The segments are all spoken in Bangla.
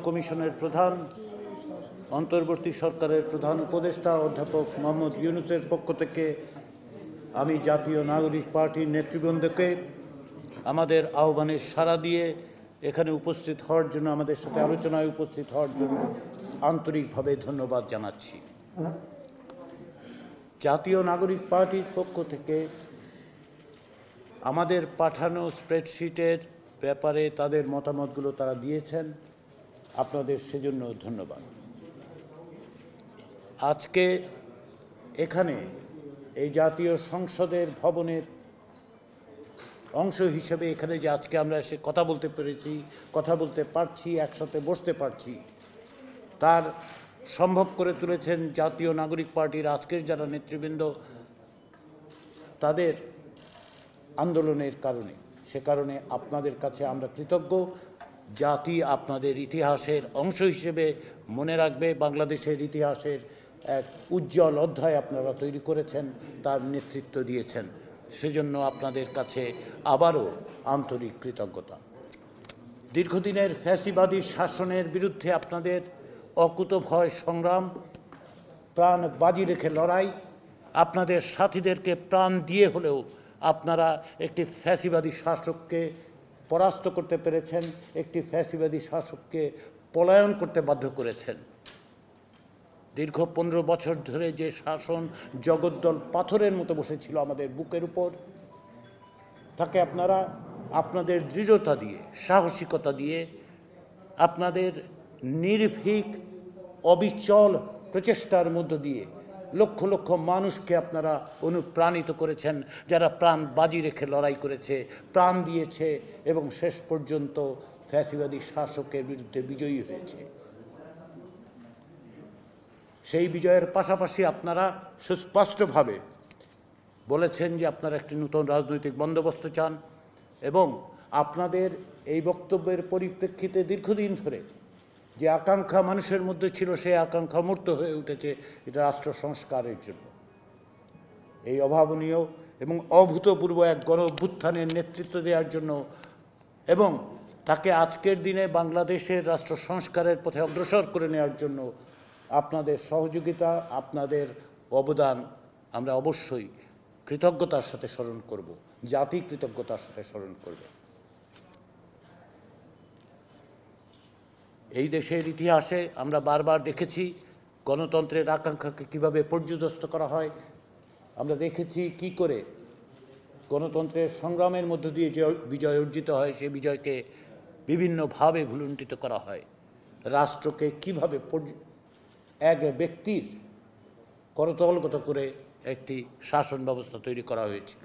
কমিশনের প্রধান, অন্তর্বর্তী সরকারের প্রধান উপদেষ্টা অধ্যাপক মোহাম্মদ ইউনূসের পক্ষ থেকে আমি জাতীয় নাগরিক পার্টির নেতৃবৃন্দকে আমাদের আহ্বানে সাড়া দিয়ে এখানে উপস্থিত হওয়ার জন্য, আমাদের সাথে আলোচনায় উপস্থিত হওয়ার জন্য আন্তরিকভাবে ধন্যবাদ জানাচ্ছি। জাতীয় নাগরিক পার্টির পক্ষ থেকে আমাদের পাঠানো স্প্রেডশিটের ব্যাপারে তাদের মতামতগুলো তারা দিয়েছেন, আপনাদের সেজন্য ধন্যবাদ। আজকে এখানে এই জাতীয় সংসদের ভবনের অংশ হিসেবে এখানে যে আজকে আমরা এসে কথা বলতে পেরেছি, কথা বলতে পারছি, একসাথে বসতে পারছি, তার সম্ভব করে তুলেছেন জাতীয় নাগরিক পার্টির আজকের যারা নেতৃবৃন্দ, তাদের আন্দোলনের কারণে। সে কারণে আপনাদের কাছে আমরা কৃতজ্ঞ। জাতি আপনাদের ইতিহাসের অংশ হিসেবে মনে রাখবে। বাংলাদেশের ইতিহাসের এক উজ্জ্বল অধ্যায় আপনারা তৈরি করেছেন, তার নেতৃত্ব দিয়েছেন, সেজন্য আপনাদের কাছে আবারও আন্তরিক কৃতজ্ঞতা। দীর্ঘদিনের ফ্যাসিবাদী শাসনের বিরুদ্ধে আপনাদের অকুতোভয় সংগ্রাম, প্রাণ বাজি রেখে লড়াই, আপনাদের সাথীদেরকে প্রাণ দিয়ে হলেও আপনারা একটি ফ্যাসিবাদী শাসককে পরাস্ত করতে পেরেছেন, একটি ফ্যাসিবাদী শাসককে পলায়ন করতে বাধ্য করেছেন। দীর্ঘ 15 বছর ধরে যে শাসন জগদ্দল পাথরের মতো বসেছিল আমাদের বুকের উপর, তাকে আপনারা আপনাদের দৃঢ়তা দিয়ে, সাহসিকতা দিয়ে, আপনাদের নির্ভীক অবিচল প্রচেষ্টার মধ্য দিয়ে লক্ষ লক্ষ মানুষকে আপনারা অনুপ্রাণিত করেছেন, যারা প্রাণ বাজি রেখে লড়াই করেছে, প্রাণ দিয়েছে এবং শেষ পর্যন্ত ফ্যাসিবাদী শাসকের বিরুদ্ধে বিজয়ী হয়েছে। সেই বিজয়ের পাশাপাশি আপনারা সুস্পষ্টভাবে বলেছেন যে আপনারা একটি নতুন রাজনৈতিক বন্দোবস্ত চান, এবং আপনাদের এই বক্তব্যের পরিপ্রেক্ষিতে দীর্ঘদিন ধরে যে আকাঙ্ক্ষা মানুষের মধ্যে ছিল, সেই আকাঙ্ক্ষা মূর্ত হয়ে উঠেছে এটা রাষ্ট্র সংস্কারের জন্য। এই অভাবনীয় এবং অভূতপূর্ব এক গণ অভ্যুত্থানের নেতৃত্ব দেওয়ার জন্য এবং তাকে আজকের দিনে বাংলাদেশের রাষ্ট্র সংস্কারের পথে অগ্রসর করে নেওয়ার জন্য আপনাদের সহযোগিতা, আপনাদের অবদান আমরা অবশ্যই কৃতজ্ঞতার সাথে স্মরণ করব, জাতি কৃতজ্ঞতার সাথে স্মরণ করবে। এই দেশের ইতিহাসে আমরা বারবার দেখেছি গণতন্ত্রের আকাঙ্ক্ষাকে কিভাবে পর্যুদস্ত করা হয়। আমরা দেখেছি কি করে গণতন্ত্রের সংগ্রামের মধ্য দিয়ে যে বিজয় অর্জিত হয়, সেই বিজয়কে বিভিন্নভাবে ভুলুণ্ঠিত করা হয়। রাষ্ট্রকে কিভাবে এক ব্যক্তির করতলগত করে একটি শাসন ব্যবস্থা তৈরি করা হয়েছিল।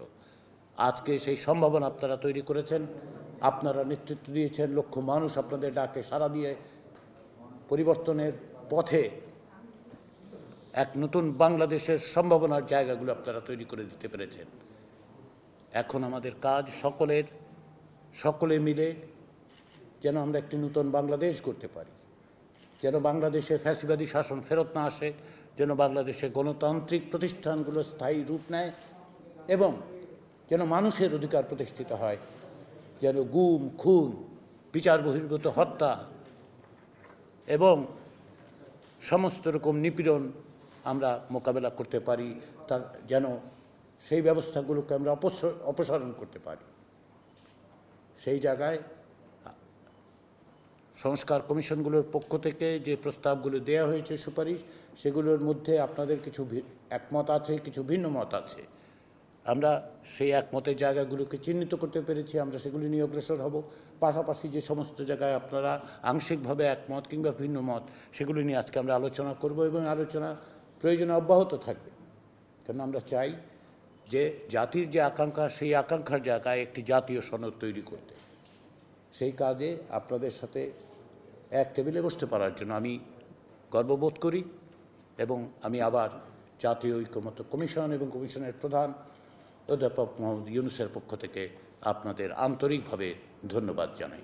আজকে সেই সম্ভাবনা আপনারা তৈরি করেছেন, আপনারা নেতৃত্ব দিয়েছেন, লক্ষ মানুষ আপনাদের ডাকে সাড়া দিয়ে পরিবর্তনের পথে এক নতুন বাংলাদেশের সম্ভাবনার জায়গাগুলো আপনারা তৈরি করে দিতে পেরেছেন। এখন আমাদের কাজ সকলে মিলে যেন আমরা একটি নতুন বাংলাদেশ গড়তে পারি, যেন বাংলাদেশে ফ্যাসিবাদী শাসন ফেরত না আসে, যেন বাংলাদেশে গণতান্ত্রিক প্রতিষ্ঠানগুলো স্থায়ী রূপ নেয় এবং যেন মানুষের অধিকার প্রতিষ্ঠিত হয়, যেন গুম, খুন, বিচার বহির্ভূত হত্যা এবং সমস্ত রকম নিপীড়ন আমরা মোকাবেলা করতে পারি, তা যেন সেই ব্যবস্থাগুলোকে আমরা অপসারণ করতে পারি। সেই জায়গায় সংস্কার কমিশনগুলোর পক্ষ থেকে যে প্রস্তাবগুলো দেওয়া হয়েছে, সুপারিশ, সেগুলোর মধ্যে আপনাদের কিছু একমত আছে, কিছু ভিন্ন মত আছে। আমরা সেই একমতের জায়গাগুলোকে চিহ্নিত করতে পেরেছি, আমরা সেগুলি নিয়ে অগ্রসর হব। পাশাপাশি যে সমস্ত জায়গায় আপনারা আংশিকভাবে একমত কিংবা ভিন্ন মত, সেগুলি নিয়ে আজকে আমরা আলোচনা করব এবং আলোচনা প্রয়োজনে অব্যাহত থাকবে। কারণ আমরা চাই যে জাতির যে আকাঙ্ক্ষা, সেই আকাঙ্ক্ষার জায়গায় একটি জাতীয় সনদ তৈরি করতে। সেই কাজে আপনাদের সাথে এক টেবিলে বসতে পারার জন্য আমি গর্ববোধ করি এবং আমি আবার জাতীয় ঐকমত্য কমিশন এবং কমিশনের প্রধান অধ্যাপক মোহাম্মদ ইউনূসের পক্ষ থেকে আপনাদের আন্তরিকভাবে ধন্যবাদ জানাই।